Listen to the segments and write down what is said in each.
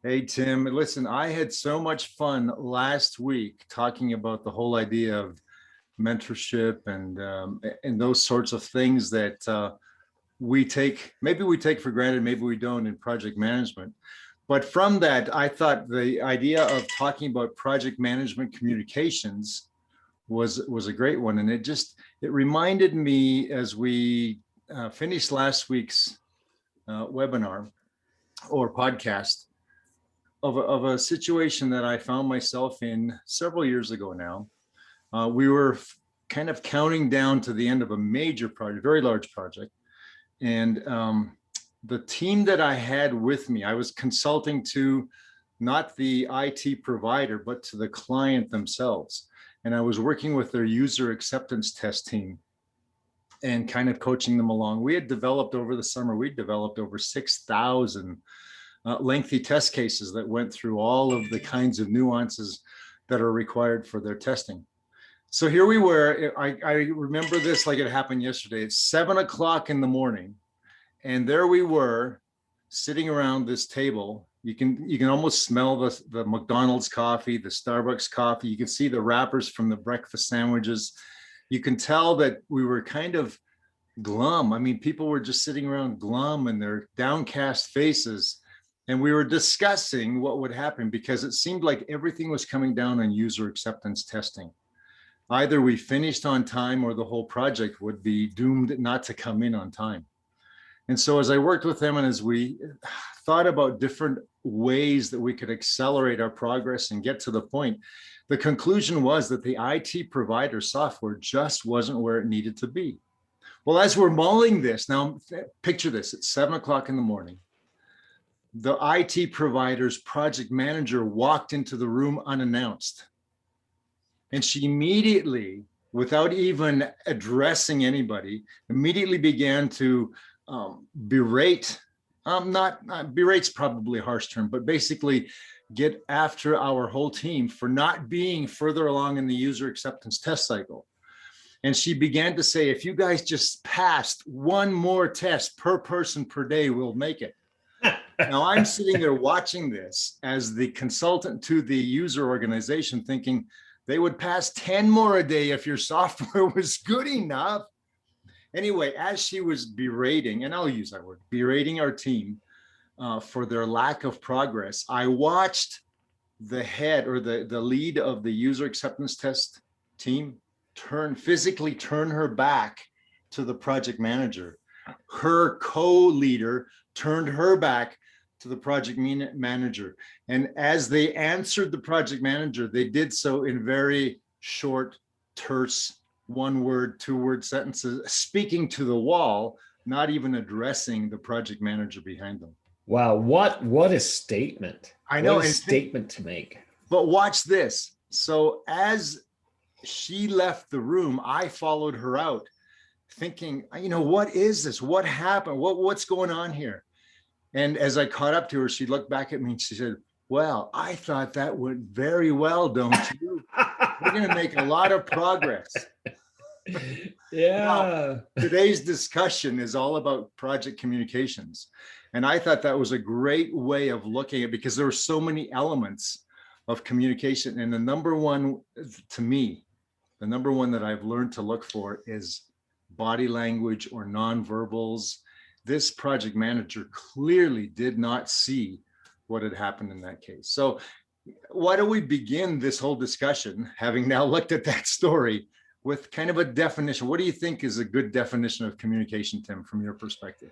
Hey, Tim. Listen, I had so much fun last week talking about the whole idea of mentorship and those sorts of things that maybe we take for granted, maybe we don't in project management. But from that, I thought the idea of talking about project management communications was a great one, and it reminded me as we finished last week's webinar or podcast of a situation that I found myself in several years ago now. We were kind of counting down to the end of a major project, very large project. And the team that I had with me, I was consulting to not the IT provider, but to the client themselves. And I was working with their user acceptance test team and kind of coaching them along. We had developed over the summer, we developed over 6,000 lengthy test cases that went through all of the kinds of nuances that are required for their testing. So here we were, I remember this like it happened yesterday. It's 7 o'clock in the morning, and there we were sitting around this table. You can almost smell the McDonald's coffee, the Starbucks coffee. You can see the wrappers from the breakfast sandwiches. You can tell that we were kind of glum. I mean, people were just sitting around glum and their downcast faces. And we were discussing what would happen because it seemed like everything was coming down on user acceptance testing. Either we finished on time or the whole project would be doomed not to come in on time. And so as I worked with them and as we thought about different ways that we could accelerate our progress and get to the point, the conclusion was that the IT provider software just wasn't where it needed to be. Well, as we're mulling this, now picture this, it's 7 o'clock in the morning. The IT provider's project manager walked into the room unannounced. And she immediately, without even addressing anybody, immediately began to berate, berate's probably a harsh term, but basically get after our whole team for not being further along in the user acceptance test cycle. And she began to say, if you guys just passed one more test per person per day, we'll make it. Now I'm sitting there watching this as the consultant to the user organization thinking they would pass 10 more a day if your software was good enough. Anyway, as she was berating, and I'll use that word, berating our team for their lack of progress, I watched the head or the lead of the user acceptance test team physically turn her back to the project manager. Her co-leader turned her back to the project manager. And as they answered the project manager, they did so in very short, terse, one-word, two-word sentences, speaking to the wall, not even addressing the project manager behind them. Wow, what a statement. I know. What a statement to make. But watch this. So as she left the room, I followed her out thinking, what is this? What happened? What's going on here? And as I caught up to her, she looked back at me and she said, well, I thought that went very well, don't you? We're going to make a lot of progress. Yeah. Now, today's discussion is all about project communications. And I thought that was a great way of looking at it because there are so many elements of communication. And the number one, to me, the number one that I've learned to look for is body language or nonverbals. This project manager clearly did not see what had happened in that case. So why don't we begin this whole discussion, having now looked at that story, with kind of a definition. What do you think is a good definition of communication, Tim, from your perspective?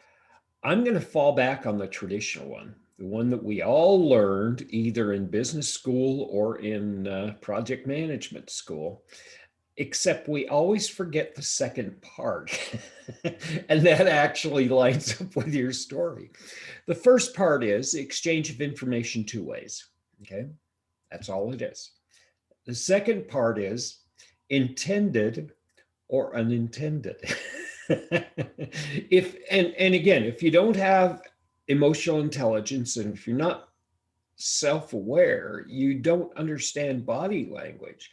I'm going to fall back on the traditional one, the one that we all learned either in business school or in project management school, except we always forget the second part. And that actually lines up with your story. The first part is the exchange of information two ways. Okay, that's all it is. The second part is intended or unintended. If you don't have emotional intelligence and if you're not self-aware, you don't understand body language.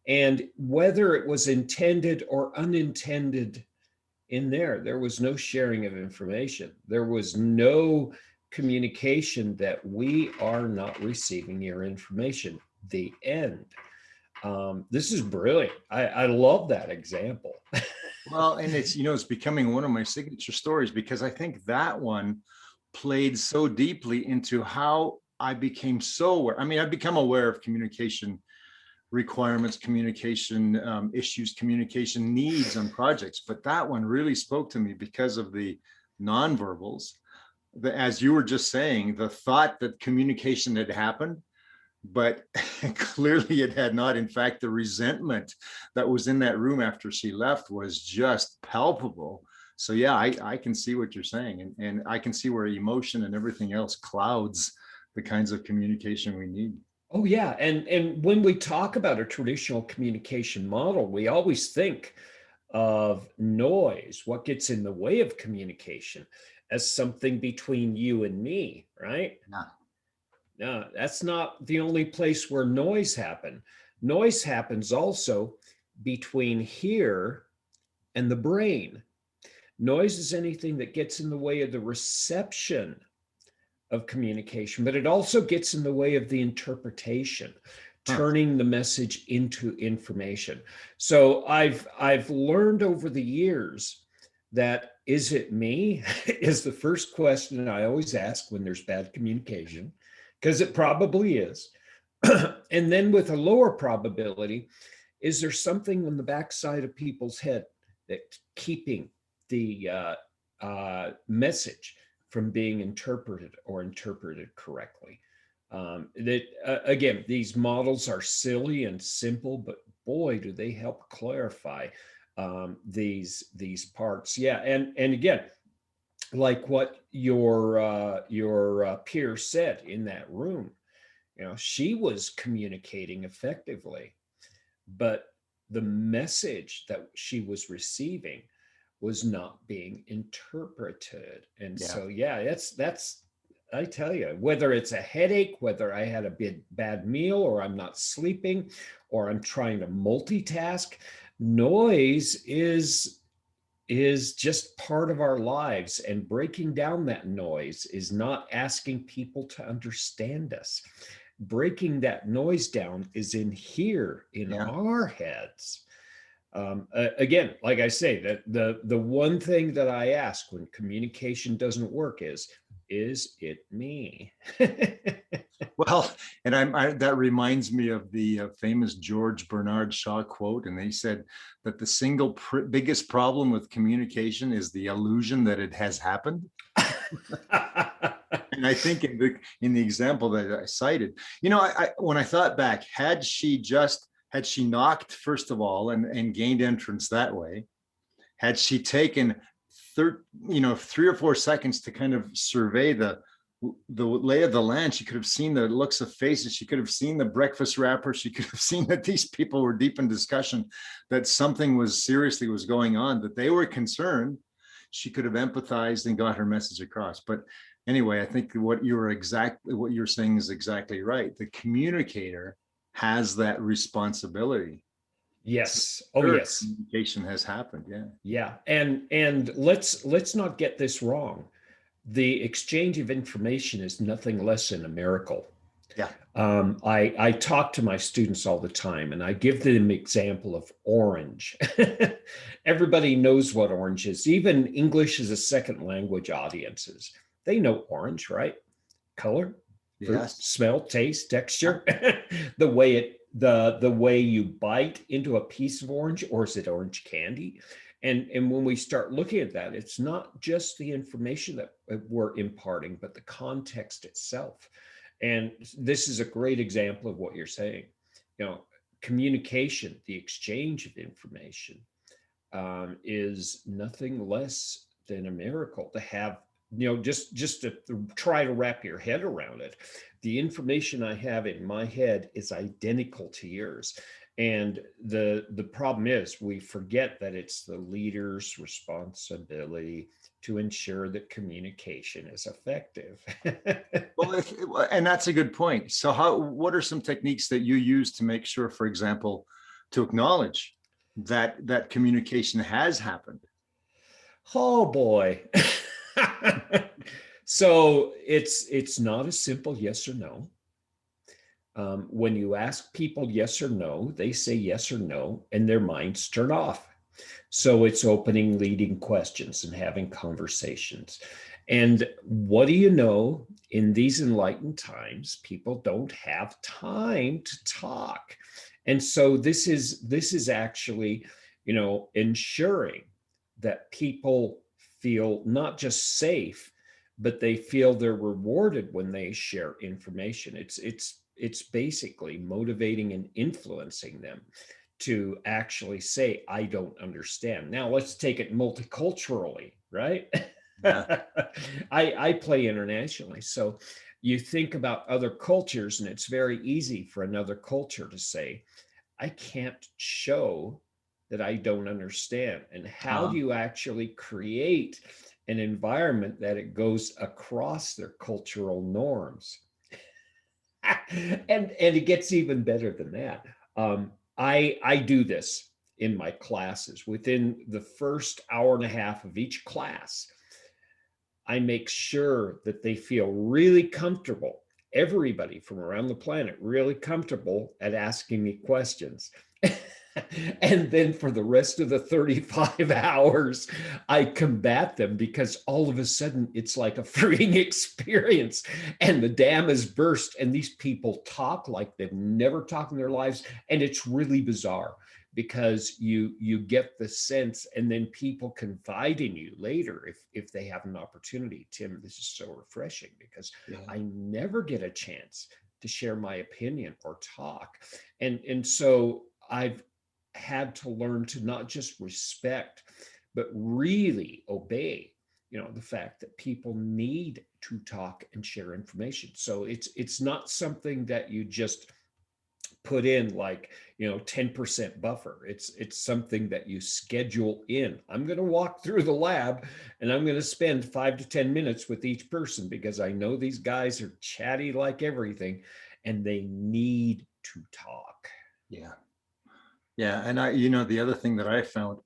And whether it was intended or unintended in there was no sharing of information. There was no communication that we are not receiving your information. The end. This is brilliant. I love that example. Well, and it's, it's becoming one of my signature stories, because I think that one played so deeply into how I became so aware. I mean, I've become aware of communication requirements, communication issues, communication needs on projects, but that one really spoke to me because of the nonverbals. As you were just saying, the thought that communication had happened, but clearly it had not. In fact, the resentment that was in that room after she left was just palpable. So yeah, I can see what you're saying, and I can see where emotion and everything else clouds the kinds of communication we need. Oh yeah, and when we talk about a traditional communication model, we always think of noise, what gets in the way of communication, as something between you and me, right? Yeah. No, that's not the only place where noise happens. Noise happens also between here and the brain. Noise is anything that gets in the way of the reception of communication, but it also gets in the way of the interpretation, turning the message into information. So I've learned over the years that, is it me? Is the first question I always ask when there's bad communication, because it probably is. And then with a lower probability, is there something on the backside of people's head that's keeping the message from being interpreted correctly? Again, these models are silly and simple, but boy, do they help clarify these parts. Yeah, and again, like what your peer said in that room, she was communicating effectively, but the message that she was receiving was not being interpreted. And Yeah. so, yeah, that's, I tell you, whether it's a headache, whether I had a bad meal, or I'm not sleeping, or I'm trying to multitask, noise is just part of our lives. And breaking down that noise is not asking people to understand us. Breaking that noise down is in here in Yeah. our heads. Again, like I say, that the one thing that I ask when communication doesn't work is it me? Well, and that reminds me of the famous George Bernard Shaw quote, and they said that the single biggest problem with communication is the illusion that it has happened. And I think in the example that I cited, when I thought back, had she knocked first of all and gained entrance that way, had she taken 3 or 4 seconds to kind of survey the lay of the land, she could have seen the looks of faces, she could have seen the breakfast wrapper, she could have seen that these people were deep in discussion, that something was going on, that they were concerned. She could have empathized and got her message across. But anyway, I think what you're saying is exactly right. The communicator has that responsibility. Yes. So Oh, yes. communication has happened. Yeah. Yeah. And let's not get this wrong. The exchange of information is nothing less than a miracle. Yeah. I talk to my students all the time, and I give them an example of orange. Everybody knows what orange is. Even English as a second language audiences, they know orange, right? Color, fruit, Yes. smell, taste, texture, the way you bite into a piece of orange, or is it orange candy? And when we start looking at that, it's not just the information that we're imparting, but the context itself. And this is a great example of what you're saying. Communication, the exchange of information, is nothing less than a miracle. To have, just to try to wrap your head around it. The information I have in my head is identical to yours. And the problem is, we forget that it's the leader's responsibility to ensure that communication is effective. Well, and that's a good point. So what are some techniques that you use to make sure, for example, to acknowledge that communication has happened? Oh boy. So it's not a simple yes or no. When you ask people yes or no, they say yes or no, and their minds turn off. So it's opening leading questions and having conversations. And what do you know? In these enlightened times, people don't have time to talk. And so this is actually, ensuring that people feel not just safe, but they feel they're rewarded when they share information. It's basically motivating and influencing them to actually say, I don't understand. Now let's take it multiculturally, right? Yeah. I play internationally. So you think about other cultures, and it's very easy for another culture to say, I can't show that I don't understand. And how do Uh, you actually create an environment that it goes across their cultural norms? And it gets even better than that. I do this in my classes. Within the first hour and a half of each class, I make sure that they feel really comfortable, everybody from around the planet, really comfortable at asking me questions. And then for the rest of the 35 hours, I combat them, because all of a sudden it's like a freeing experience, and the dam is burst, and these people talk like they've never talked in their lives. And it's really bizarre, because you get the sense, and then people confide in you later if they have an opportunity. Tim, this is so refreshing, because yeah. I never get a chance to share my opinion or talk. And so I've had to learn to not just respect, but really obey, the fact that people need to talk and share information. So it's not something that you just put in like 10% buffer. It's something that you schedule in. I'm going to walk through the lab, and I'm going to spend 5 to 10 minutes with each person, because I know these guys are chatty like everything, and they need to talk. Yeah. Yeah. And the other thing that I found,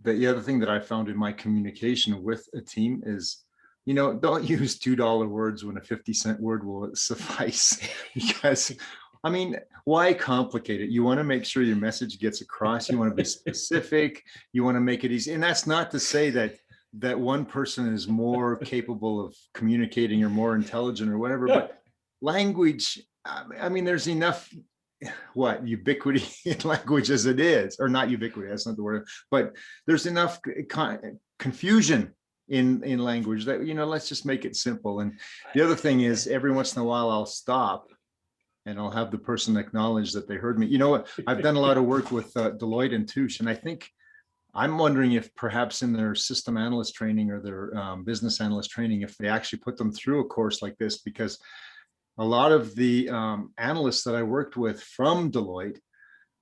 the other thing that I found in my communication with a team is, don't use $2 words when a 50-cent word will suffice. Because, I mean, why complicate it? You want to make sure your message gets across. You want to be specific. You want to make it easy. And that's not to say that one person is more capable of communicating or more intelligent or whatever, but language, I mean, there's enough ubiquity in language as it is, or not ubiquity, that's not the word, but there's enough confusion in language that, let's just make it simple. And the other thing is, every once in a while I'll stop and I'll have the person acknowledge that they heard me. You know what, I've done a lot of work with Deloitte and Touche, and I think I'm wondering if perhaps in their system analyst training or their business analyst training, if they actually put them through a course like this, because a lot of the analysts that I worked with from Deloitte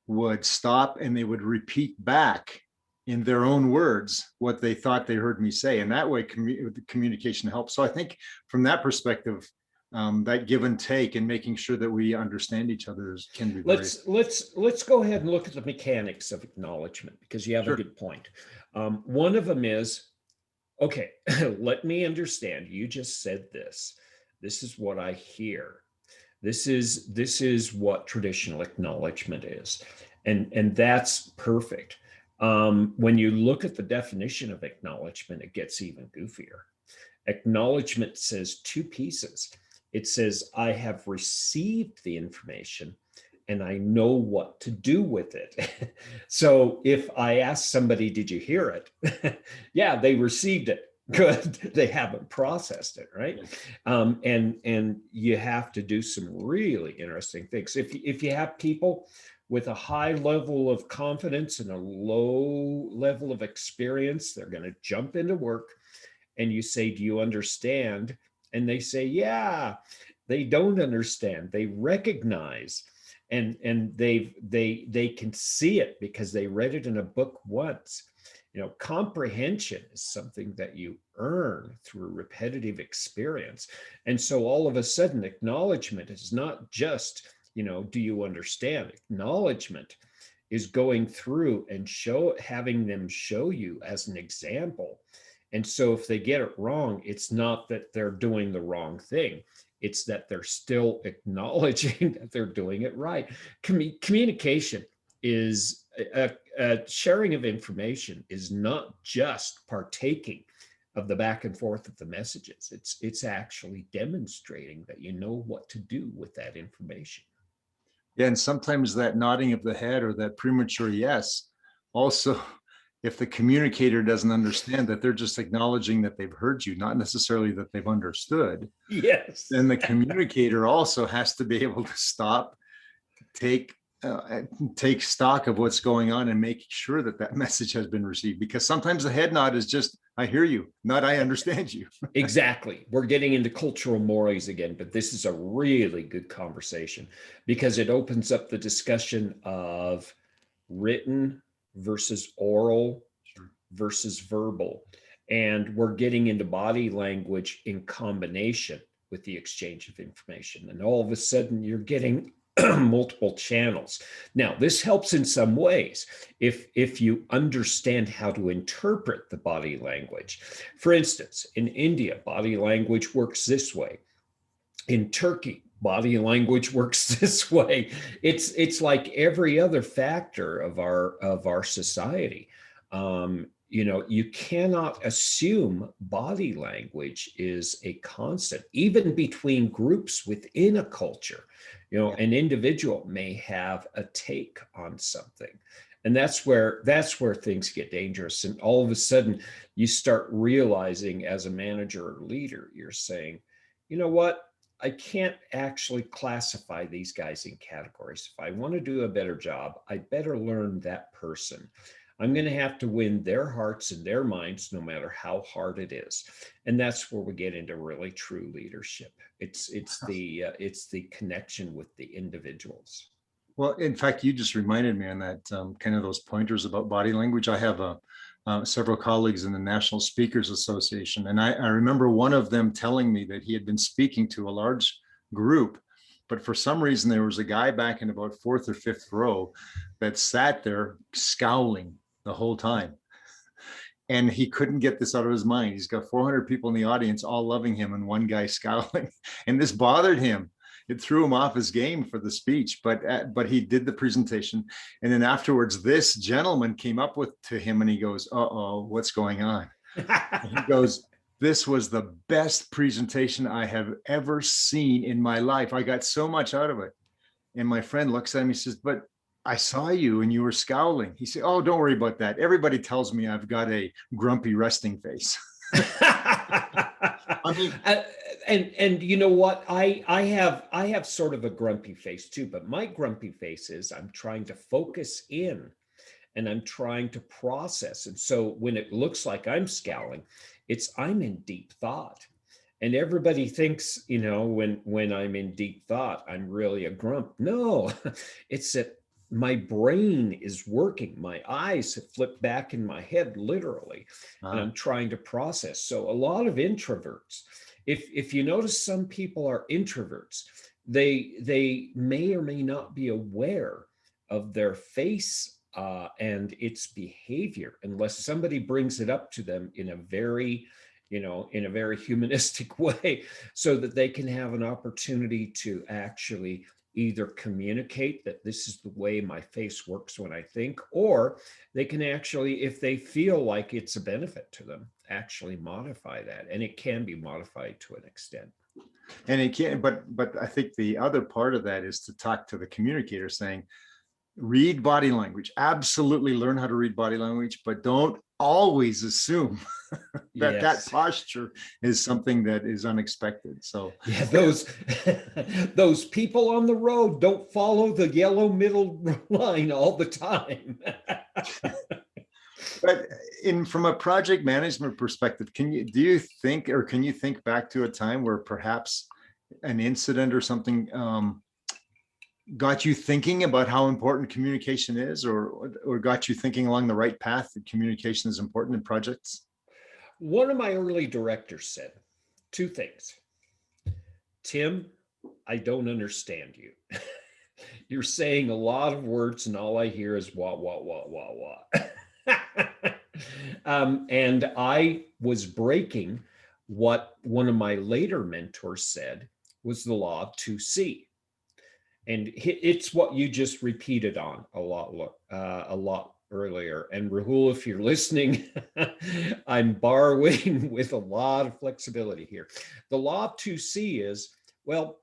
would stop and they would repeat back in their own words what they thought they heard me say. And that way the communication helps. So I think from that perspective, that give and take and making sure that we understand each other can be very. Let's go ahead and look at the mechanics of acknowledgement, because you have Sure. a good point. One of them is, okay, let me understand. You just said this. This is what I hear. This is what traditional acknowledgement is, and that's perfect. When you look at the definition of acknowledgement, it gets even goofier. Acknowledgement says two pieces. It says, I have received the information and I know what to do with it. So if I ask somebody, did you hear it? Yeah, they received it. Good. They haven't processed it, right? And you have to do some really interesting things. If you have people with a high level of confidence and a low level of experience, they're going to jump into work, and you say, do you understand? And they say, yeah. They don't understand. They recognize, and they can see it because they read it in a book once. Comprehension is something that you earn through repetitive experience. And so all of a sudden, acknowledgement is not just, do you understand? Acknowledgement is going through and having them show you as an example And so if they get it wrong, it's not that they're doing the wrong thing. It's that they're still acknowledging that they're doing it right. Communication is a sharing of information is not just partaking of the back and forth of the messages. It's actually demonstrating that you know what to do with that information. Yeah, and sometimes that nodding of the head or that premature yes, also, if the communicator doesn't understand that they're just acknowledging that they've heard you, not necessarily that they've understood, Yes. then the communicator also has to be able to stop, take take stock of what's going on and make sure that that message has been received. Because sometimes the head nod is just, I hear you, not I understand you. Exactly. We're getting into cultural mores again, but this is a really good conversation because it opens up the discussion of written versus oral Sure. versus verbal. And we're getting into body language in combination with the exchange of information. And all of a sudden, you're getting multiple channels. Now, this helps in some ways if you understand how to interpret the body language. For instance, in India, body language works this way. In Turkey, body language works this way. It's like every other factor of our society. You cannot assume body language is a constant, even between groups within a culture. Yeah. An individual may have a take on something. And that's where things get dangerous. And all of a sudden, you start realizing as a manager or leader, you're saying, you know what? I can't actually classify these guys in categories. If I want to do a better job, I better learn that person. I'm going to have to win their hearts and their minds, no matter how hard it is. And that's where we get into really true leadership. It's the connection with the individuals. Well, in fact, you just reminded me on that kind of those pointers about body language. I have several colleagues in the National Speakers Association, and I remember one of them telling me that he had been speaking to a large group, but for some reason there was a guy back in about fourth or fifth row that sat there scowling the whole time. And he couldn't get this out of his mind. He's got 400 people in the audience all loving him and one guy scowling. And this bothered him. It threw him off his game for the speech, but he did the presentation. And then afterwards, this gentleman came up to him and he goes, uh-oh, what's going on? And he goes, this was the best presentation I have ever seen in my life. I got so much out of it. And my friend looks at him, he says, but I saw you and you were scowling. He said, oh, don't worry about that. Everybody tells me I've got a grumpy resting face. I mean, and you know what? I have sort of a grumpy face too, but my grumpy face is I'm trying to focus in and I'm trying to process. And so when it looks like I'm scowling, I'm in deep thought. And everybody thinks, when I'm in deep thought, I'm really a grump. No, it's that my brain is working. My eyes have flipped back in my head, literally, and I'm trying to process. So a lot of introverts, if you notice, some people are introverts. They may or may not be aware of their face and its behavior unless somebody brings it up to them in a very humanistic way, so that they can have an opportunity to actually either communicate that this is the way my face works when I think, or they can actually, if they feel like it's a benefit to them, actually modify that. And it can be modified to an extent. And it can, but I think the other part of that is to talk to the communicator, saying, read body language, absolutely learn how to read body language, but don't always assume that that posture is something that is unexpected. So yeah, those people on the road don't follow the yellow middle line all the time. But from a project management perspective, can you think back to a time where perhaps an incident or something got you thinking about how important communication is, or got you thinking along the right path that communication is important in projects? One of my early directors said two things. Tim, I don't understand you. You're saying a lot of words and all I hear is wah, wah, wah, wah, wah. And I was breaking what one of my later mentors said was the law of 2C. And it's what you just repeated on a lot earlier. And Rahul, if you're listening, I'm borrowing with a lot of flexibility here. The law of 2C is, well,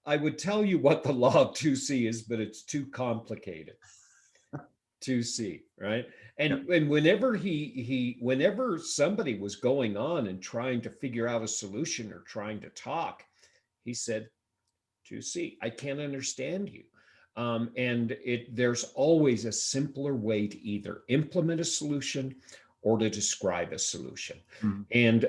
I would tell you what the law of 2C is, but it's too complicated. 2C, right? And whenever somebody was going on and trying to figure out a solution or trying to talk, he said, 2C, I can't understand you. And there's always a simpler way to either implement a solution or to describe a solution. Mm-hmm. And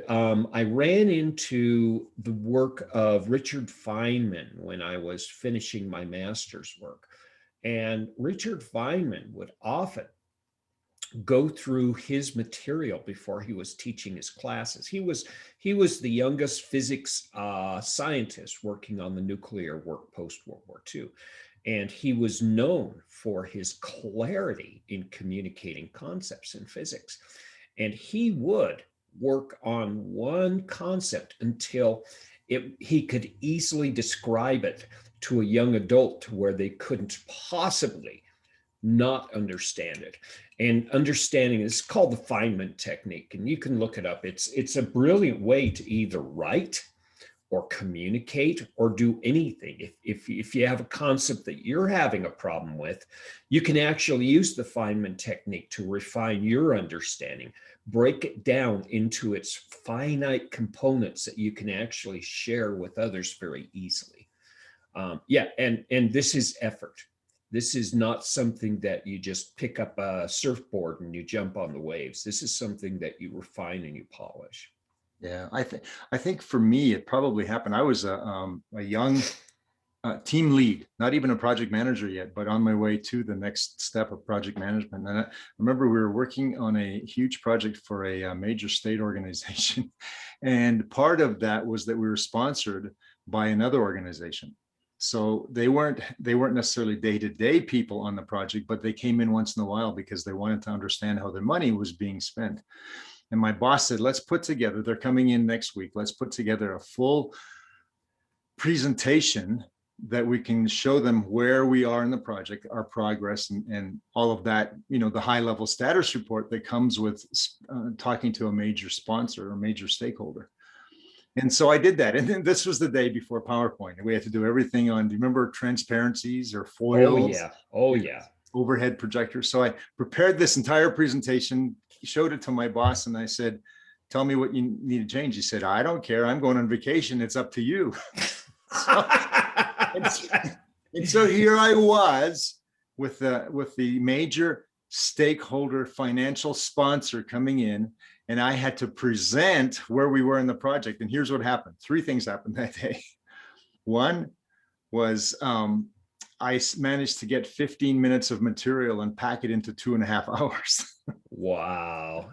I ran into the work of Richard Feynman when I was finishing my master's work. And Richard Feynman would often go through his material before he was teaching his classes. He was the youngest physics scientist working on the nuclear work post World War II. And he was known for his clarity in communicating concepts in physics. And he would work on one concept until he could easily describe it to a young adult to where they couldn't possibly not understand it. And understanding is called the Feynman technique, and you can look it up. It's a brilliant way to either write or communicate or do anything. If you have a concept that you're having a problem with, you can actually use the Feynman technique to refine your understanding, break it down into its finite components that you can actually share with others very easily. And this is effort. This is not something that you just pick up a surfboard and you jump on the waves. This is something that you refine and you polish. Yeah, I think for me, it probably happened. I was a young team lead, not even a project manager yet, but on my way to the next step of project management. And I remember we were working on a huge project for a major state organization. And part of that was that we were sponsored by another organization. So they weren't necessarily day-to-day people on the project, but they came in once in a while because they wanted to understand how their money was being spent. And my boss said, let's put together, they're coming in next week, let's put together a full presentation that we can show them where we are in the project, our progress, and all of that, the high level status report that comes with talking to a major sponsor or major stakeholder. And so I did that. And then this was the day before PowerPoint. We had to do everything on, do you remember transparencies or foils? Oh, yeah. Overhead projectors. So I prepared this entire presentation, showed it to my boss, and I said, tell me what you need to change. He said, I don't care. I'm going on vacation. It's up to you. and so here I was with the major stakeholder financial sponsor coming in, and I had to present where we were in the project. And here's what happened. 3 things happened that day. One was I managed to get 15 minutes of material and pack it into 2.5 hours. Wow.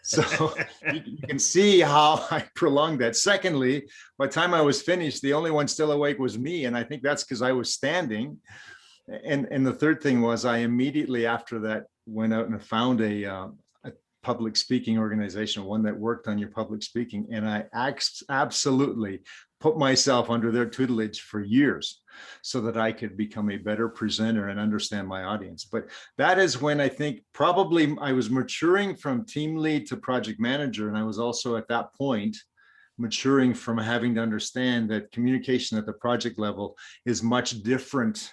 So you can see how I prolonged that. Secondly, by the time I was finished, the only one still awake was me. And I think that's because I was standing. And the third thing was I immediately after that went out and found a public speaking organization, one that worked on your public speaking. And I absolutely put myself under their tutelage for years so that I could become a better presenter and understand my audience. But that is when I think probably I was maturing from team lead to project manager. And I was also at that point maturing from having to understand that communication at the project level is much different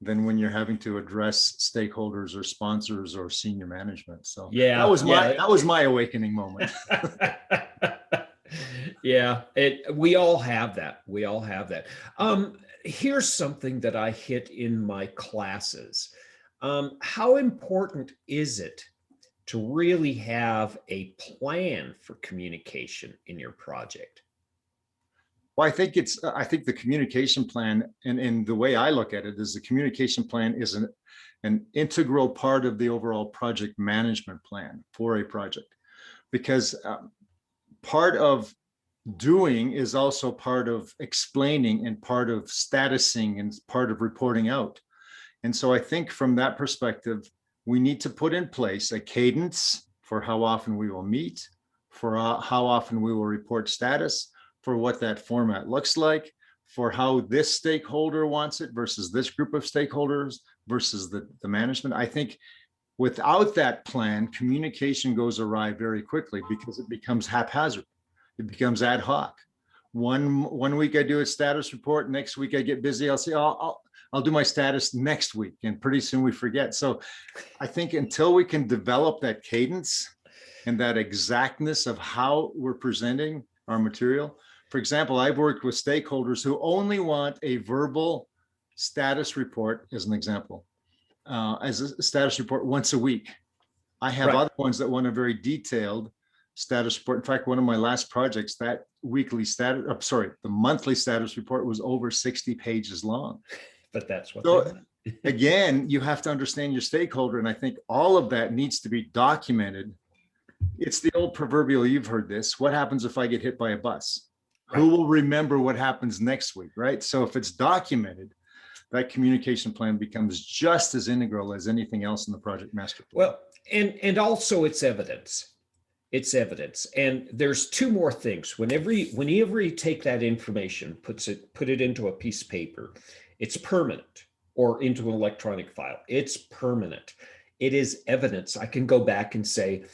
than when you're having to address stakeholders or sponsors or senior management. So that was my awakening moment. Yeah, we all have that. We all have that. Here's something that I hit in my classes. How important is it to really have a plan for communication in your project? Well, I think the communication plan, and the way I look at it is the communication plan is an integral part of the overall project management plan for a project, because part of doing is also part of explaining and part of statusing and part of reporting out. And so I think from that perspective, we need to put in place a cadence for how often we will meet, for how often we will report status, for what that format looks like, for how this stakeholder wants it versus this group of stakeholders versus the management. I think without that plan, communication goes awry very quickly because it becomes haphazard. It becomes ad hoc. One week I do a status report, next week I get busy. I'll say, I'll do my status next week, and pretty soon we forget. So I think until we can develop that cadence and that exactness of how we're presenting our material. For example, I've worked with stakeholders who only want a verbal status report, as an example, as a status report once a week. I have Right. other ones that want a very detailed status report. In fact, one of my last projects, that weekly status, the monthly status report was over 60 pages long. But that's what they So want. again, you have to understand your stakeholder. And I think all of that needs to be documented. It's the old proverbial, you've heard this, what happens if I get hit by a bus? Right. Who will remember what happens next week, right? So if it's documented, that communication plan becomes just as integral as anything else in the project master plan. Well, and also it's evidence. It's evidence. And there's two more things. Whenever you take that information, put it into a piece of paper, it's permanent, or into an electronic file. It's permanent. It is evidence. I can go back and say,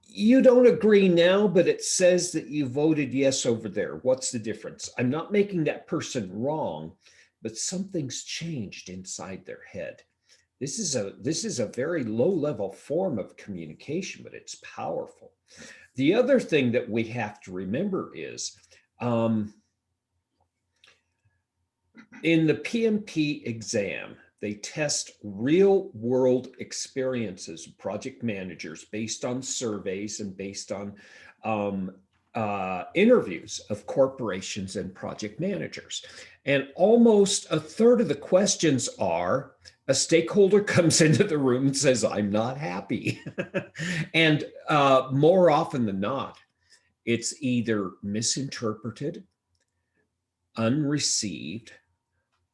you don't agree now, but it says that you voted yes over there. What's the difference? I'm not making that person wrong, but something's changed inside their head. This is a very low level form of communication, but it's powerful. The other thing that we have to remember is in the PMP exam, they test real world experiences of project managers based on surveys and based on interviews of corporations and project managers. And almost a third of the questions are, a stakeholder comes into the room and says, I'm not happy. And more often than not, it's either misinterpreted, unreceived,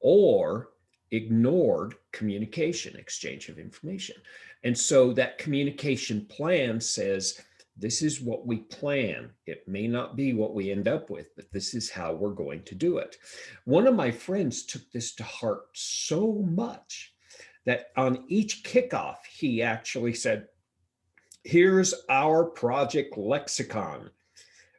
or ignored communication, exchange of information. And so that communication plan says, this is what we plan. It may not be what we end up with, but this is how we're going to do it. One of my friends took this to heart so much that on each kickoff, he actually said, here's our project lexicon.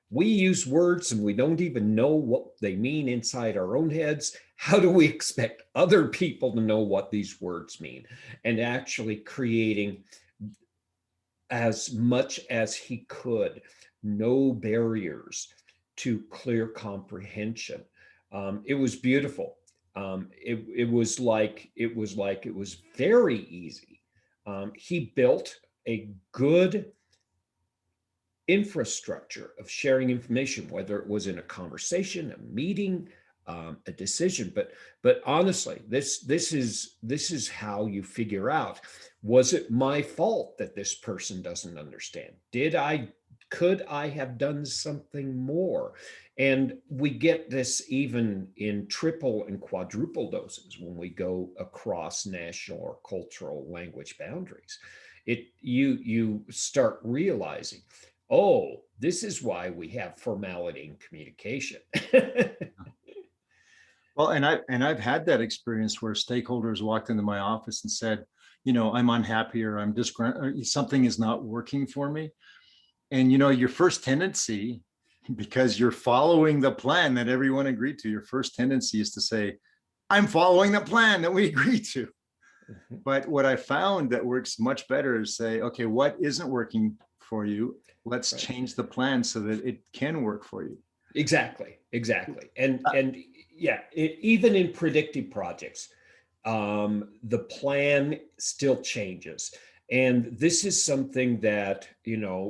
We use words and we don't even know what they mean inside our own heads. How do we expect other people to know what these words mean? And actually creating, as much as he could, no barriers to clear comprehension. It was beautiful. It was very easy. He built a good infrastructure of sharing information, whether it was in a conversation, a meeting, a decision. But honestly, this is how you figure out, was it my fault that this person doesn't understand? Could I have done something more? And we get this even in triple and quadruple doses when we go across national or cultural language boundaries. You start realizing, oh, this is why we have formality in communication. Well, and I've had that experience where stakeholders walked into my office and said, I'm unhappy, or I'm something is not working for me. And your first tendency, because you're following the plan that everyone agreed to, your first tendency is to say, I'm following the plan that we agreed to. But what I found that works much better is say, okay, what isn't working for you? Let's change the plan so that it can work for you. Exactly. And yeah, even in predictive projects, the plan still changes. And this is something that,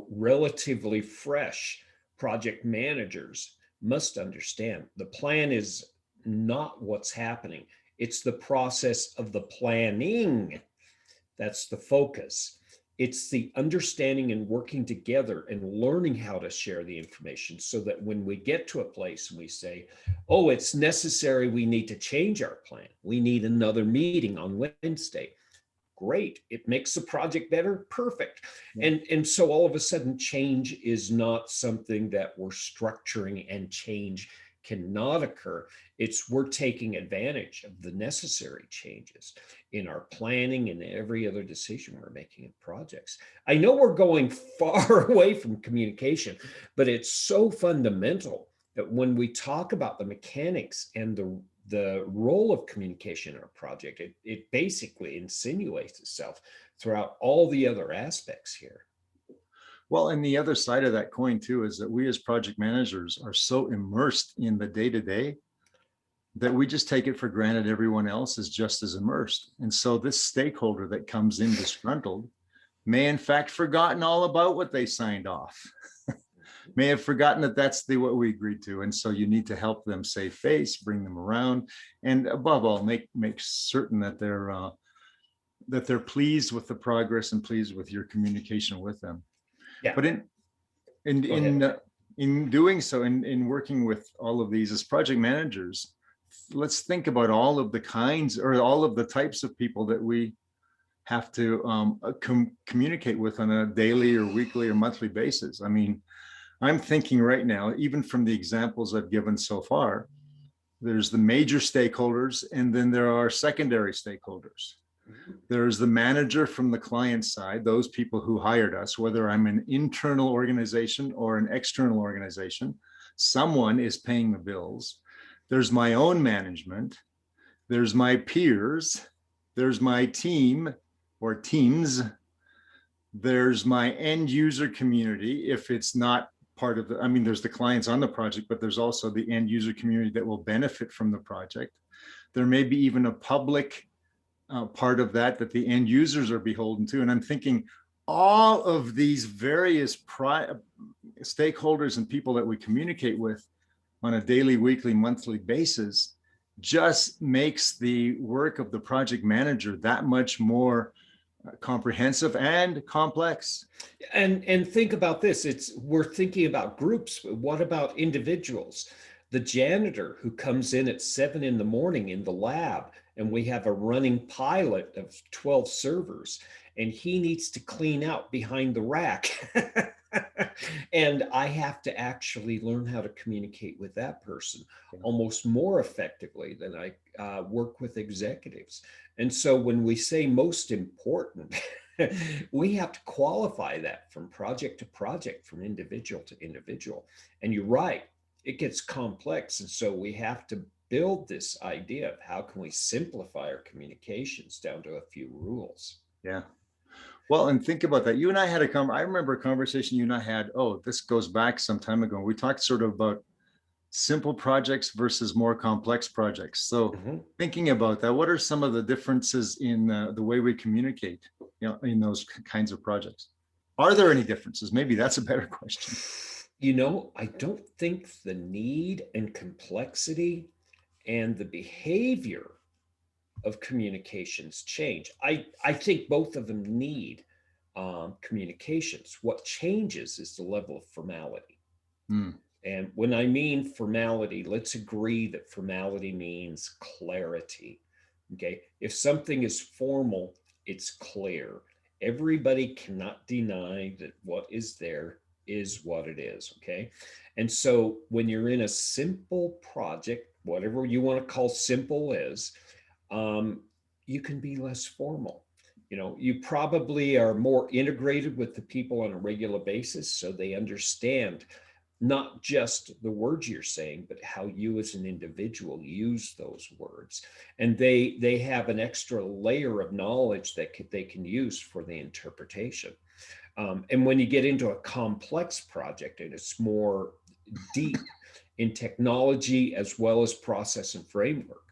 relatively fresh project managers must understand. The plan is not what's happening. It's the process of the planning. That's the focus. It's the understanding and working together and learning how to share the information, so that when we get to a place and we say, oh, it's necessary, we need to change our plan, we need another meeting on Wednesday. Great. It makes the project better. Perfect. And so all of a sudden, change is not something that we're structuring, and change cannot occur. It's we're taking advantage of the necessary changes in our planning and every other decision we're making in projects. I know we're going far away from communication, but it's so fundamental that when we talk about the mechanics and the role of communication in a project, it basically insinuates itself throughout all the other aspects here. Well, and the other side of that coin too is that we as project managers are so immersed in the day-to-day that we just take it for granted everyone else is just as immersed. And so this stakeholder that comes in disgruntled may in fact forgotten all about what they signed off. May have forgotten that that's what we agreed to. And so you need to help them save face, bring them around, and above all, make certain that they're pleased with the progress and pleased with your communication with them. Yeah. But in doing so, in working with all of these as project managers, let's think about all of the kinds or all of the types of people that we have to communicate with on a daily or weekly or monthly basis. I mean, I'm thinking right now, even from the examples I've given so far, there's the major stakeholders, and then there are secondary stakeholders. There's the manager from the client side, those people who hired us, whether I'm an internal organization or an external organization, someone is paying the bills. There's my own management. There's my peers. There's my team or teams. There's my end user community. If it's not part of I mean, there's the clients on the project, but there's also the end user community that will benefit from the project. There may be even a public part of that the end users are beholden to. And I'm thinking all of these various stakeholders and people that we communicate with on a daily, weekly, monthly basis just makes the work of the project manager that much more comprehensive and complex. And think about this. We're thinking about groups. What about individuals? The janitor who comes in at 7 in the morning in the lab, and we have a running pilot of 12 servers, and he needs to clean out behind the rack. And I have to actually learn how to communicate with that person almost more effectively than I work with executives. And so when we say most important, we have to qualify that from project to project, from individual to individual. And you're right, it gets complex. And so we have to build this idea of how can we simplify our communications down to a few rules. Yeah. Well, and think about that. You and I had I remember a conversation you and I had, this goes back some time ago. We talked sort of about simple projects versus more complex projects. So thinking about that, what are some of the differences in the way we communicate, in those kinds of projects? Are there any differences? Maybe that's a better question. I don't think the need and complexity and the behavior of communications change. I think both of them need communications. What changes is the level of formality. And when I mean formality, let's agree that formality means clarity. Okay. If something is formal, it's clear. Everybody cannot deny that what is there is what it is. Okay. And so when you're in a simple project, whatever you want to call simple is, you can be less formal. You probably are more integrated with the people on a regular basis, so they understand not just the words you're saying, but how you as an individual use those words. And they have an extra layer of knowledge that they can use for the interpretation. And when you get into a complex project and it's more deep in technology as well as process and framework,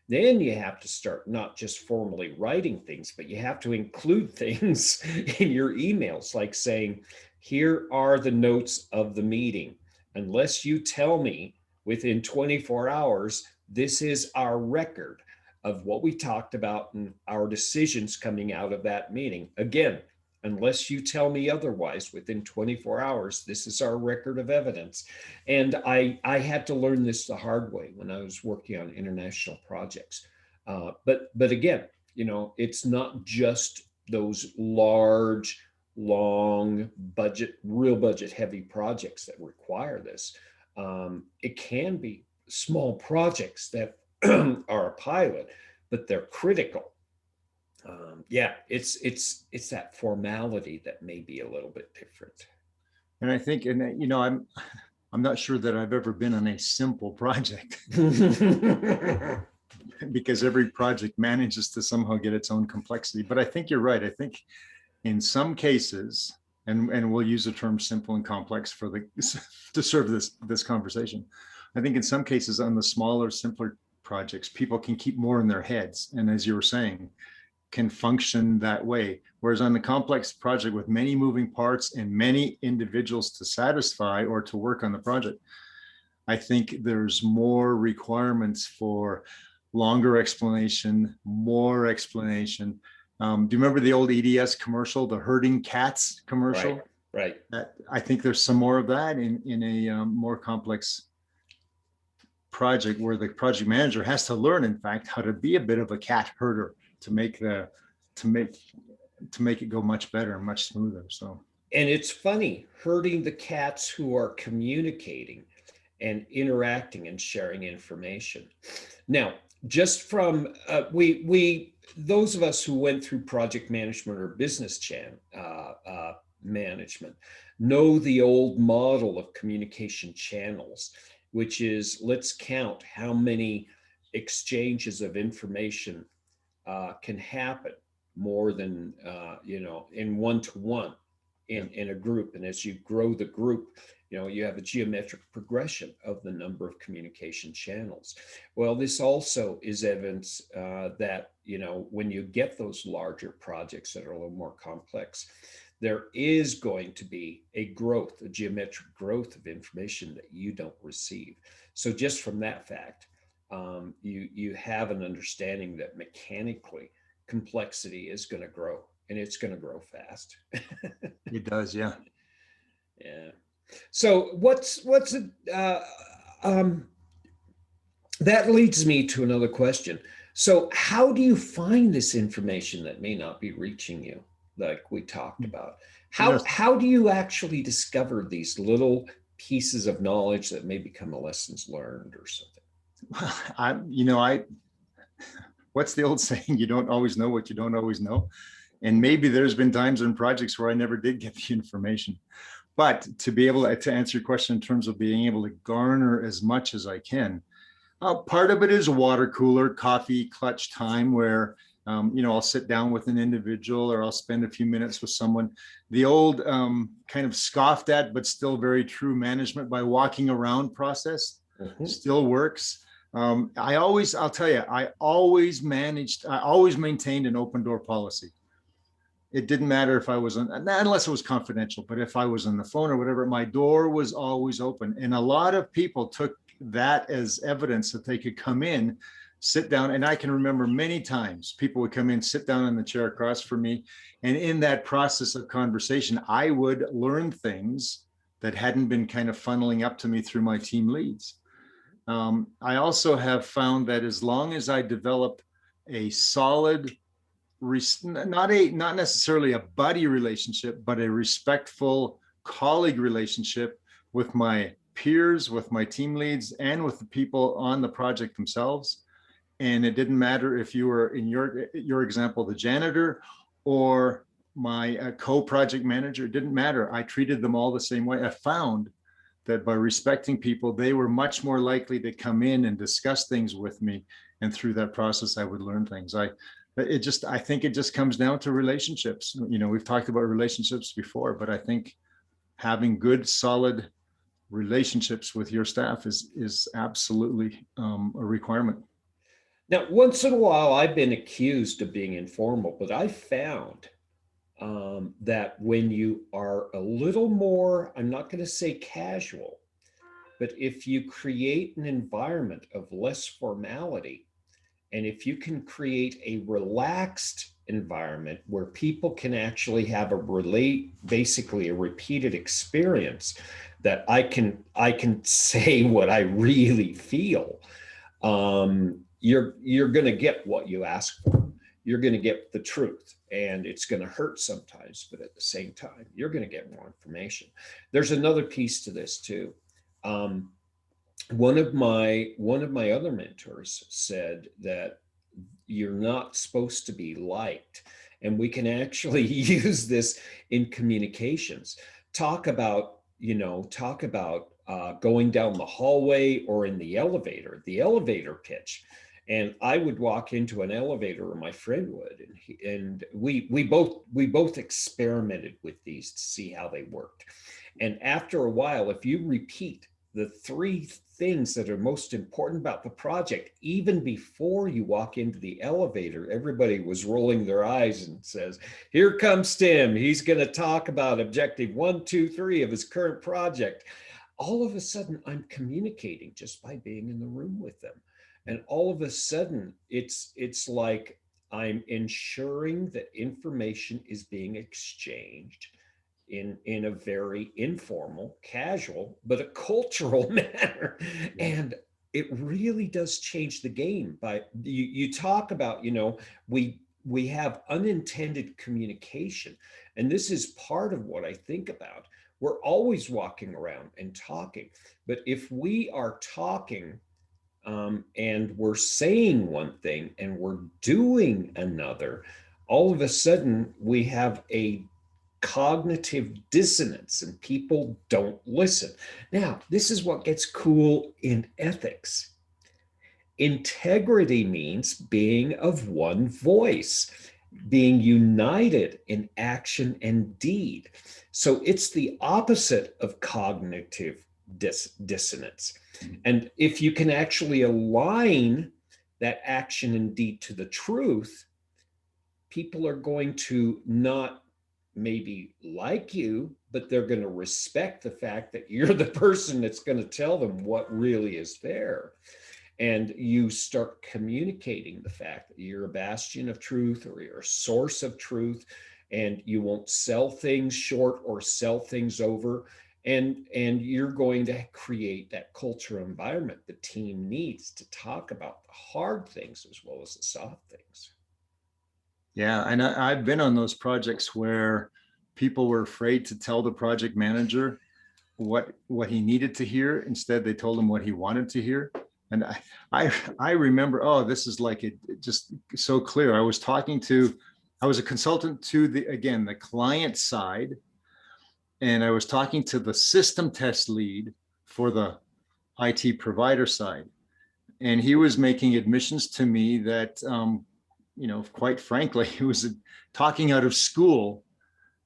then you have to start not just formally writing things, but you have to include things in your emails, like saying, here are the notes of the meeting. Unless you tell me within 24 hours, this is our record of what we talked about and our decisions coming out of that meeting. Again, unless you tell me otherwise within 24 hours, this is our record of evidence. And I had to learn this the hard way when I was working on international projects. But again, It's not just those large, long budget, real budget heavy projects that require this. It can be small projects that are a pilot, but they're critical. Yeah, it's that formality that may be a little bit different. And I think, and I'm not sure that I've ever been on a simple project because every project manages to somehow get its own complexity. But I think you're right. I think in some cases, and we'll use the term simple and complex for to serve this conversation. I think in some cases on the smaller, simpler projects, people can keep more in their heads. And as you were saying, can function that way. Whereas on the complex project with many moving parts and many individuals to satisfy or to work on the project, I think there's more requirements for longer explanation, more explanation. Do you remember the old EDS commercial, the herding cats commercial? Right. I think there's some more of that in a more complex project where the project manager has to learn, in fact, how to be a bit of a cat herder to make it go much better and much smoother. So, and it's funny, herding the cats who are communicating and interacting and sharing information. Now, just from those of us who went through project management or business management know the old model of communication channels, which is let's count how many exchanges of information can happen more than in one-to-one in a group. And as you grow the group, you have a geometric progression of the number of communication channels. Well, this also is evidence that when you get those larger projects that are a little more complex, there is going to be a geometric growth of information that you don't receive. So just from that fact, you have an understanding that mechanically complexity is going to grow, and it's going to grow fast. It does, yeah. Yeah. So that leads me to another question. So how do you find this information that may not be reaching you, like we talked about? How do you actually discover these little pieces of knowledge that may become a lessons learned or something? Well, what's the old saying? You don't always know what you don't always know. And maybe there's been times in projects where I never did get the information. But to be able to answer your question in terms of being able to garner as much as I can, part of it is water cooler, coffee clutch time where, I'll sit down with an individual or I'll spend a few minutes with someone. The old kind of scoffed at, but still very true management by walking around process still works. I always maintained an open door policy. It didn't matter if I was unless it was confidential, but if I was on the phone or whatever, my door was always open. And a lot of people took that as evidence that they could come in, sit down. And I can remember many times people would come in, sit down in the chair across from me. And in that process of conversation, I would learn things that hadn't been kind of funneling up to me through my team leads. I also have found that as long as I develop a solid, not necessarily a buddy relationship, but a respectful colleague relationship with my peers, with my team leads, and with the people on the project themselves. And it didn't matter if you were, in your example, the janitor or my co-project manager, it didn't matter. I treated them all the same way. I found that by respecting people, they were much more likely to come in and discuss things with me. And through that process, I would learn things. I think it just comes down to relationships. We've talked about relationships before, but I think having good, solid relationships with your staff is absolutely a requirement. Now, once in a while, I've been accused of being informal, but I found that when you are a little more, I'm not going to say casual, but if you create an environment of less formality, and if you can create a relaxed environment where people can actually have basically a repeated experience, that I can say what I really feel, you're going to get what you ask for. you're going to get the truth, and it's going to hurt sometimes, but at the same time, you're going to get more information. There's another piece to this too. Um, one of my other mentors said that you're not supposed to be liked, and we can actually use this in communications. Talk about going down the hallway or in the elevator pitch. And I would walk into an elevator, or my friend would, and we both experimented with these to see how they worked. And after a while, if you repeat the three things that are most important about the project, even before you walk into the elevator, everybody was rolling their eyes and says, here comes Tim. He's going to talk about objective 1, 2, 3 of his current project. All of a sudden, I'm communicating just by being in the room with them. And all of a sudden, it's like I'm ensuring that information is being exchanged in a very informal, casual, but a cultural manner. And it really does change the game. By you talk about, we have unintended communication. And this is part of what I think about. We're always walking around and talking. But if we are talking and we're saying one thing and we're doing another, all of a sudden we have a cognitive dissonance and people don't listen. Now, this is what gets cool in ethics. Integrity means being of one voice, being united in action and deed. So it's the opposite of cognitive dissonance. And if you can actually align that action and deed to the truth, people are going to not maybe like you, but they're going to respect the fact that you're the person that's going to tell them what really is there. And you start communicating the fact that you're a bastion of truth, or you're a source of truth, and you won't sell things short or sell things over. And you're going to create that culture environment the team needs to talk about the hard things as well as the soft things. Yeah, and I've been on those projects where people were afraid to tell the project manager what he needed to hear. Instead, they told him what he wanted to hear. And I remember, oh, this is like it just so clear. I was a consultant to the client side, and I was talking to the system test lead for the IT provider side. And he was making admissions to me that, quite frankly, he was talking out of school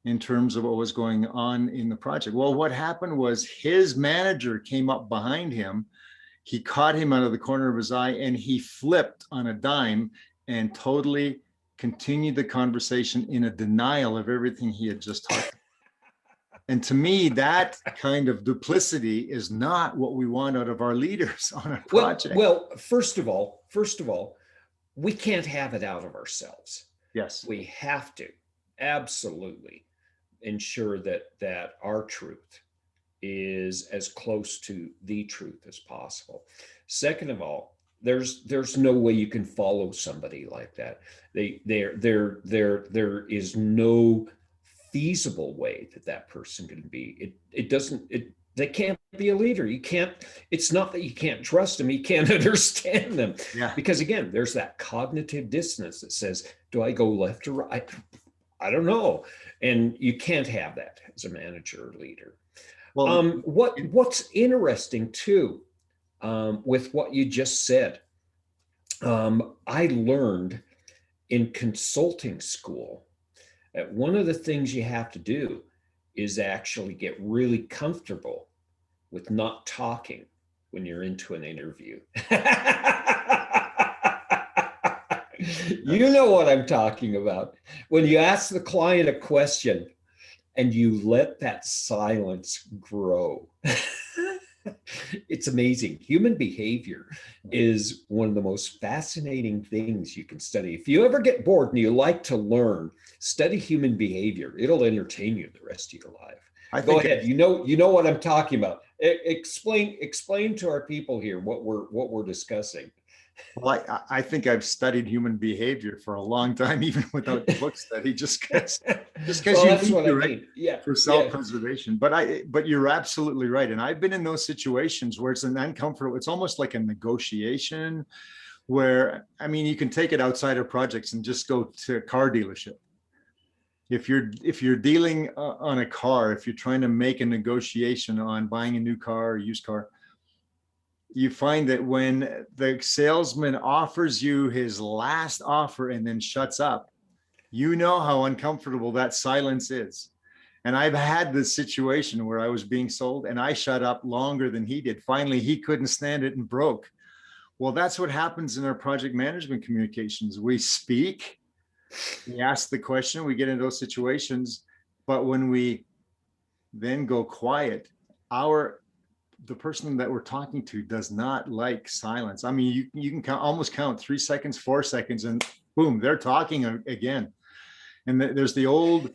in terms of what was going on in the project. Well, what happened was his manager came up behind him. He caught him out of the corner of his eye, and he flipped on a dime and totally continued the conversation in a denial of everything he had just talked about. And to me, that kind of duplicity is not what we want out of our leaders on a project. Well, first of all, we can't have it out of ourselves. Yes. We have to absolutely ensure that our truth is as close to the truth as possible. Second of all, there's no way you can follow somebody like that. There is no feasible way that person can be. They can't be a leader. It's not that you can't trust them, you can't understand them. Yeah. Because again, there's that cognitive dissonance that says, do I go left or right? I don't know. And you can't have that as a manager or leader. Well, what's interesting too, with what you just said, I learned in consulting school that one of the things you have to do is actually get really comfortable with not talking when you're into an interview. You know what I'm talking about. When you ask the client a question and you let that silence grow. It's amazing. Human behavior is one of the most fascinating things you can study. If you ever get bored and you like to learn, study human behavior. It'll entertain you the rest of your life. Go ahead. You know what I'm talking about. Explain to our people here what we're discussing. Well, I think I've studied human behavior for a long time, even without the book study, just because Well, you that's need what to, I right? mean. Yeah, For yeah. self-preservation. But you're absolutely right. And I've been in those situations where it's an uncomfortable, it's almost like a negotiation where, I mean, you can take it outside of projects and just go to a car dealership. If you're dealing on a car, if you're trying to make a negotiation on buying a new car or used car, you find that when the salesman offers you his last offer and then shuts up, you know how uncomfortable that silence is. And I've had this situation where I was being sold and I shut up longer than he did. Finally, he couldn't stand it and broke. Well, that's what happens in our project management communications. We speak, we ask the question, we get into those situations, but when we then go quiet, our the person that we're talking to does not like silence. I mean, you can almost count 3 seconds, 4 seconds, and boom, they're talking again. And there's the old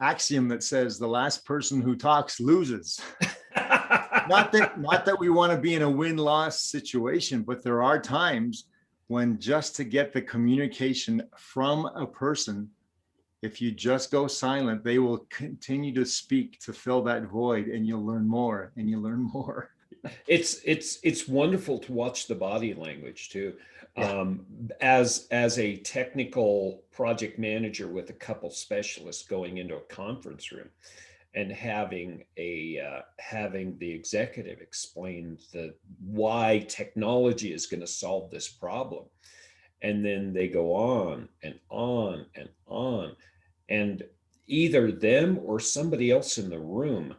axiom that says the last person who talks loses. Not that we want to be in a win-loss situation, but there are times when just to get the communication from a person, if you just go silent, they will continue to speak to fill that void, and you'll learn more and you learn more. It's wonderful to watch the body language too. Yeah. As a technical project manager with a couple specialists going into a conference room and having the executive explain the why technology is going to solve this problem, and then they go on and on and on, and either them or somebody else in the room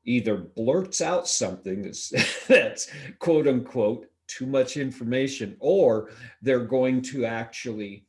either blurts out something that's quote unquote too much information, or they're going to actually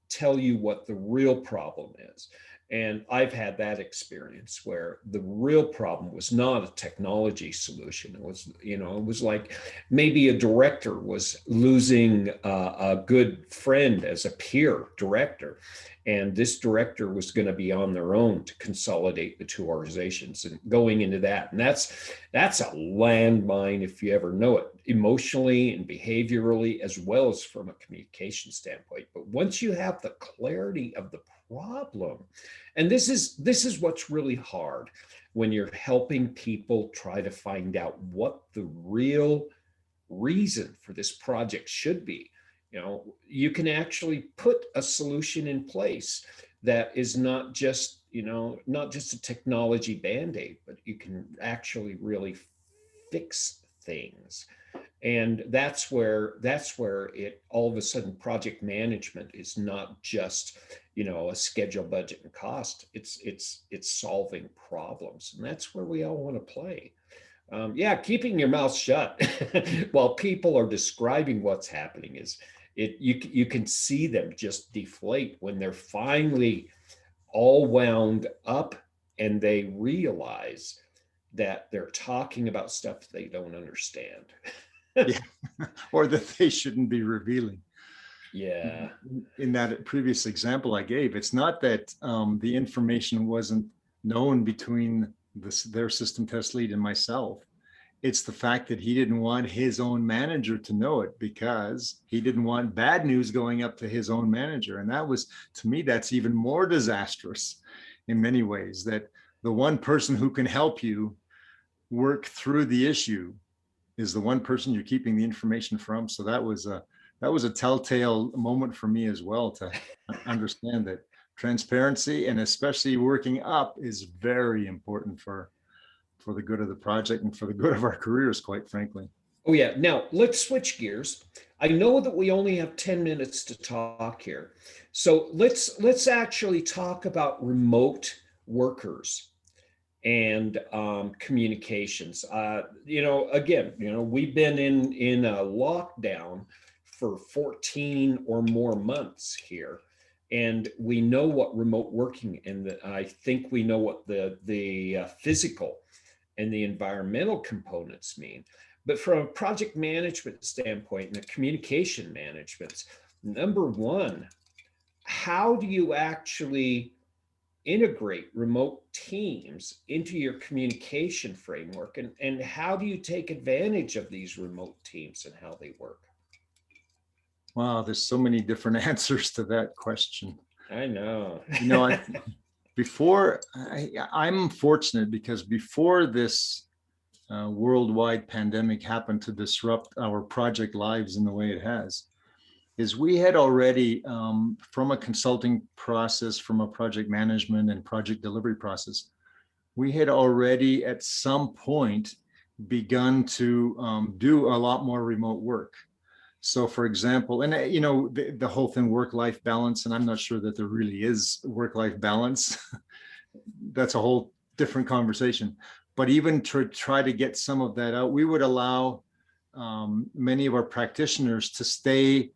tell you what the real problem is. And I've had that experience where the real problem was not a technology solution. It was, it was like maybe a director was losing a good friend as a peer director. And this director was going to be on their own to consolidate the two organizations and going into that. And that's a landmine if you ever know it, emotionally and behaviorally, as well as from a communication standpoint. But once you have the clarity of the problem, and this is what's really hard when you're helping people try to find out what the real reason for this project should be. You can actually put a solution in place that is not just a technology band-aid, but you can actually really fix things. And that's where it all of a sudden project management is not just a schedule, budget, and cost. It's solving problems, and that's where we all want to play. Yeah, keeping your mouth shut while people are describing what's happening is it. You can see them just deflate when they're finally all wound up and they realize that they're talking about stuff they don't understand. Yeah. Or that they shouldn't be revealing. Yeah. In that previous example I gave, it's not that the information wasn't known between their system test lead and myself. It's the fact that he didn't want his own manager to know it because he didn't want bad news going up to his own manager. And that was, to me, that's even more disastrous in many ways, that the one person who can help you work through the issue is the one person you're keeping the information from. So that was a telltale moment for me as well, to understand that transparency, and especially working up, is very important for the good of the project and for the good of our careers, quite frankly. Oh yeah. Now let's switch gears. I know that we only have 10 minutes to talk here. So let's actually talk about remote workers and communications. Again, we've been in a lockdown for 14 or more months here, and we know what remote working and I think we know what the physical and the environmental components mean. But from a project management standpoint and a communication management, number one, how do you actually integrate remote teams into your communication framework, and how do you take advantage of these remote teams and how they work? Wow, there's so many different answers to that question. I know. You know, I'm fortunate because before this worldwide pandemic happened to disrupt our project lives in the way it has, is we had already, from a consulting process, from a project management and project delivery process, we had already at some point begun to do a lot more remote work. So for example, and you know, the whole thing, work-life balance, and I'm not sure that there really is work-life balance. That's a whole different conversation. But even to try to get some of that out, we would allow many of our practitioners to stay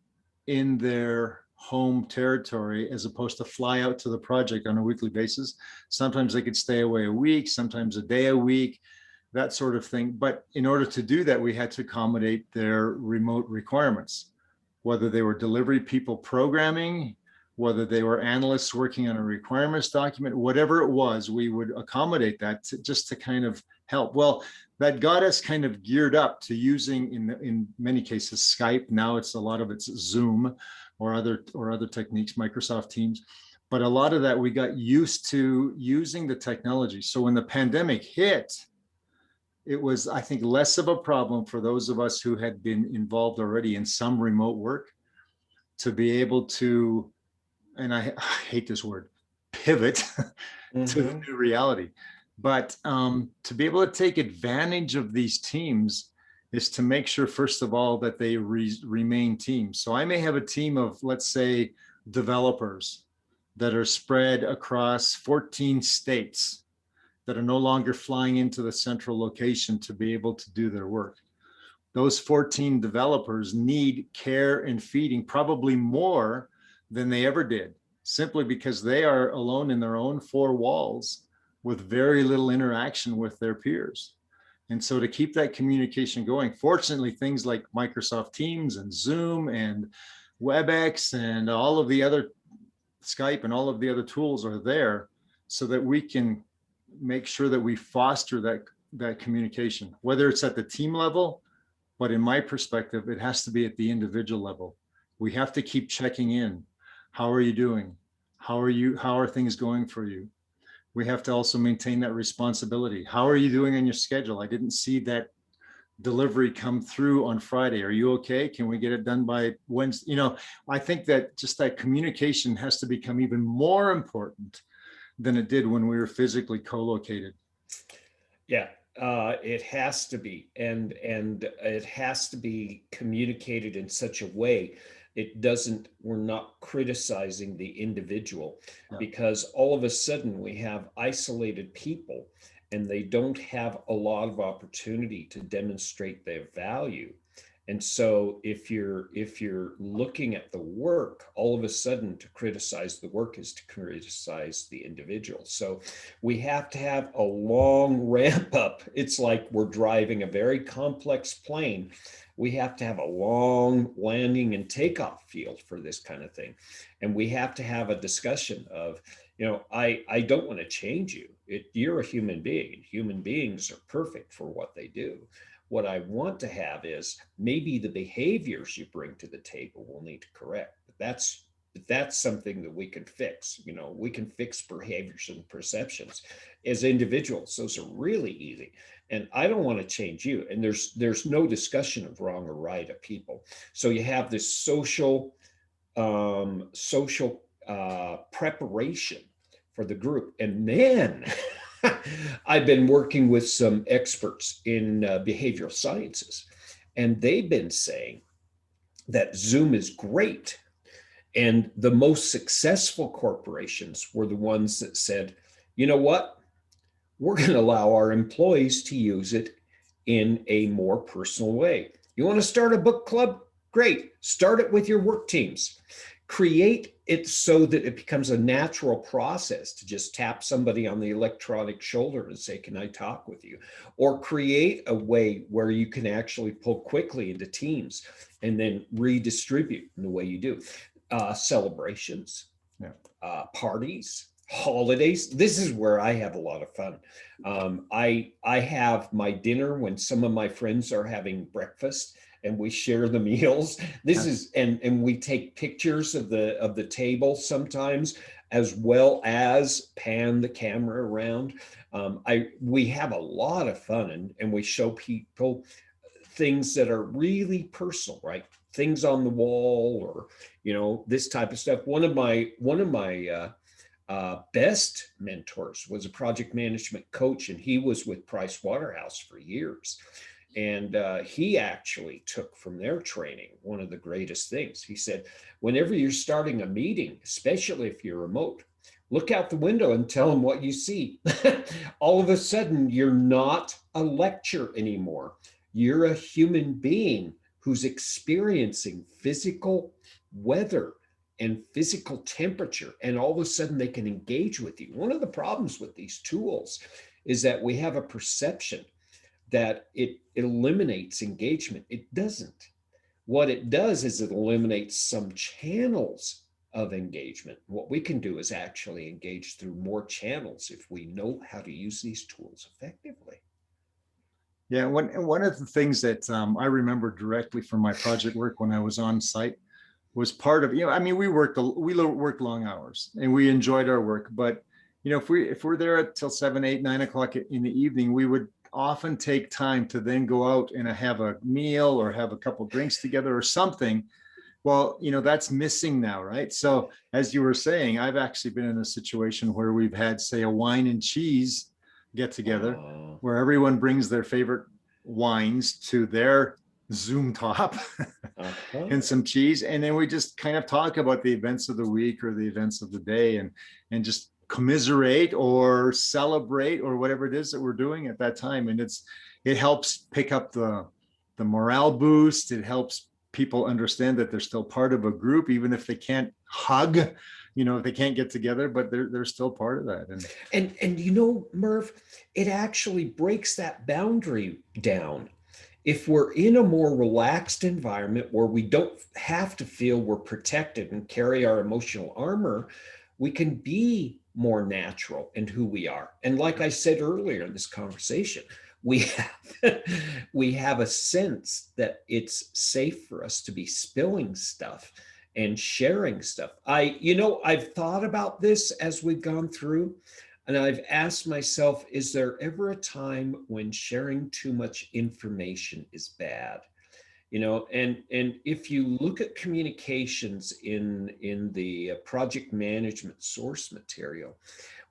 in their home territory as opposed to fly out to the project on a weekly basis. Sometimes they could stay away a week, sometimes a day a week, that sort of thing. But in order to do that, we had to accommodate their remote requirements, whether they were delivery people programming, whether they were analysts working on a requirements document, whatever it was, we would accommodate that just to kind of help. Well, that got us kind of geared up to using, in many cases, Skype. Now it's a lot of it's Zoom or other techniques, Microsoft Teams. But a lot of that we got used to using the technology. So when the pandemic hit, it was, I think, less of a problem for those of us who had been involved already in some remote work to be able to, and I hate this word, pivot to the new reality. But to be able to take advantage of these teams is to make sure, first of all, that they remain teams. So I may have a team of, let's say, developers that are spread across 14 states that are no longer flying into the central location to be able to do their work. Those 14 developers need care and feeding probably more than they ever did, simply because they are alone in their own four walls with very little interaction with their peers. And so to keep that communication going, fortunately, things like Microsoft Teams and Zoom and WebEx and all of the other, Skype and all of the other tools are there so that we can make sure that we foster that communication, whether it's at the team level, but in my perspective, it has to be at the individual level. We have to keep checking in. How are you doing? How are things going for you? We have to also maintain that responsibility. How are you doing on your schedule? I didn't see that delivery come through on Friday. Are you okay? Can we get it done by Wednesday? You know, I think that just that communication has to become even more important than it did when we were physically co-located. Yeah, it has to be, and it has to be communicated in such a way it doesn't. We're not criticizing the individual, because all of a sudden we have isolated people, and they don't have a lot of opportunity to demonstrate their value. And so if you're looking at the work, all of a sudden to criticize the work is to criticize the individual. So we have to have a long ramp up. It's like we're driving a very complex plane. We have to have a long landing and takeoff field for this kind of thing. And we have to have a discussion of, I don't want to change you. You're a human being. Human beings are perfect for what they do. What I want to have is maybe the behaviors you bring to the table will need to correct. But that's something that we can fix. We can fix behaviors and perceptions as individuals. Those are really easy. And I don't want to change you. And there's no discussion of wrong or right of people. So you have this social preparation for the group. And then I've been working with some experts in behavioral sciences, and they've been saying that Zoom is great. And the most successful corporations were the ones that said, you know what? We're going to allow our employees to use it in a more personal way. You want to start a book club? Great. Start it with your work teams. Create it so that it becomes a natural process to just tap somebody on the electronic shoulder and say, can I talk with you? Or create a way where you can actually pull quickly into teams and then redistribute in the way you do. Celebrations, parties, holidays. This is where I have a lot of fun. I have my dinner when some of my friends are having breakfast, and we share the meals. This is, and we take pictures of the table sometimes, as well as pan the camera around. We have a lot of fun, and we show people things that are really personal, right? Things on the wall, or this type of stuff. One of my best mentors was a project management coach, and he was with Price Waterhouse for years. And he actually took from their training one of the greatest things. He said, whenever you're starting a meeting, especially if you're remote, look out the window and tell them what you see. All of a sudden, you're not a lecture anymore. You're a human being who's experiencing physical weather and physical temperature, and all of a sudden they can engage with you. One of the problems with these tools is that we have a perception that it eliminates engagement. It doesn't. What it does is it eliminates some channels of engagement. What we can do is actually engage through more channels if we know how to use these tools effectively. Yeah, one of the things that I remember directly from my project work when I was on site was part of, I mean, we worked long hours and we enjoyed our work, but if we're there till 7, 8, 9 o'clock in the evening, we would often take time to then go out and have a meal or have a couple drinks together or something. Well, that's missing now, right? So as you were saying, I've actually been in a situation where we've had, say, a wine and cheese get together, where everyone brings their favorite wines to their Zoom top and some cheese. And then we just kind of talk about the events of the week or the events of the day, and just commiserate or celebrate or whatever it is that we're doing at that time. And it helps pick up the morale boost. It helps people understand that they're still part of a group, even if they can't hug, if they can't get together, but they're still part of that. And Merv, it actually breaks that boundary down. If we're in a more relaxed environment where we don't have to feel we're protected and carry our emotional armor, we can be more natural in who we are. And like I said earlier in this conversation, we have a sense that it's safe for us to be spilling stuff and sharing stuff. I've thought about this as we've gone through, and I've asked myself, is there ever a time when sharing too much information is bad? And if you look at communications in the project management source material,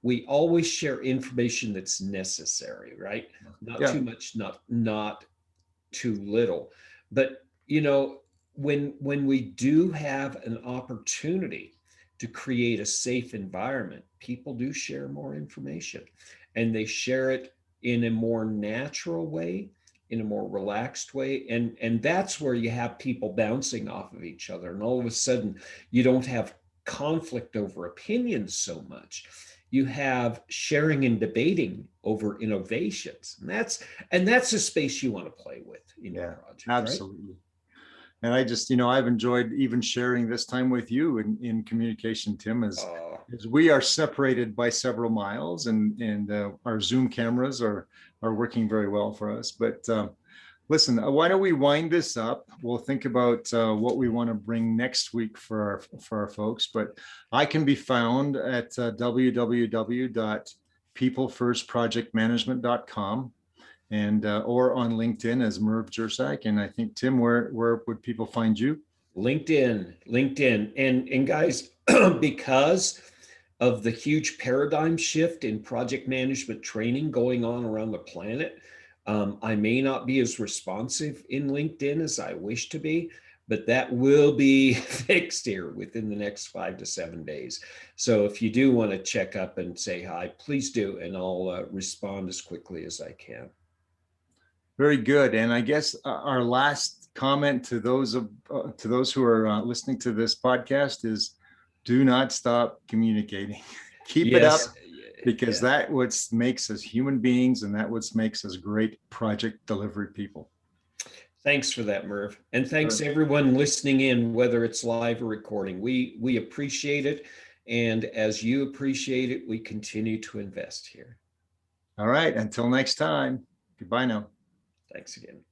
we always share information that's necessary, right? Not too much, not too little. But when we do have an opportunity to create a safe environment, people do share more information, and they share it in a more natural way, in a more relaxed way. And that's where you have people bouncing off of each other. And all of a sudden, you don't have conflict over opinions so much. You have sharing and debating over innovations. And that's a space you want to play with in your project. Absolutely. Right? And I just, I've enjoyed even sharing this time with you in communication, Tim, as we are separated by several miles, and our Zoom cameras are working very well for us. But listen, why don't we wind this up? We'll think about what we want to bring next week for our folks. But I can be found at www.peoplefirstprojectmanagement.com. and or on LinkedIn as Merv Jersak. And I think, Tim, where would people find you? LinkedIn. And guys, because of the huge paradigm shift in project management training going on around the planet, I may not be as responsive in LinkedIn as I wish to be, but that will be fixed here within the next 5 to 7 days. So if you do want to check up and say hi, please do, and I'll respond as quickly as I can. Very good. And I guess our last comment to those who are listening to this podcast is, do not stop communicating. Keep it up, because that what makes us human beings, and that what makes us great project delivery people. Thanks for that, Merv. And thanks everyone listening in, whether it's live or recording. We appreciate it. And as you appreciate it, we continue to invest here. All right. Until next time. Goodbye now. Thanks again.